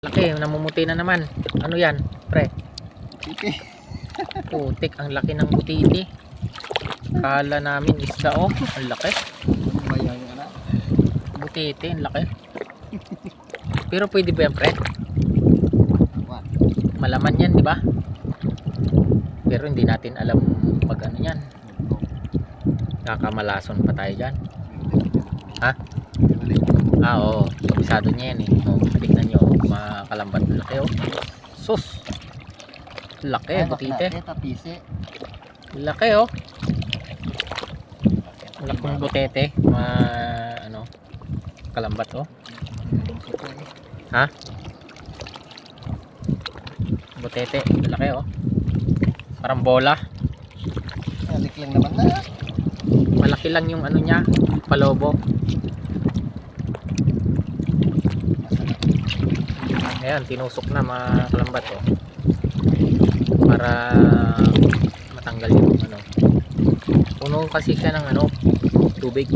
Laki, namumuti na naman. Ano yan, pre? Titi. Putik, ang laki ng butiti. Kala namin isda, oh. Ang laki. Bayan nga na. Butiti, ang laki. Pero pwede ba yan, pre? What? Malaman yan, di ba? Pero hindi natin alam pag ano yan. Kakamalason pa tayo dyan. Ha? Ah, oo. Kabisado niya yan eh. Oh, tignan nyo. Makalambat. Laki, oh. Sus! Laki, butite. Laki, oh. Laking butete. Ano, kalambat, oh. Ha? Butete. Laki, oh. Parang bola. Alik lang naman na. Malaki lang yung ano niya. Palobo. Ayan, tinusok na mga kalambat, oh. Para matanggal yung ano. Puno kasi siya ng ano, tubig.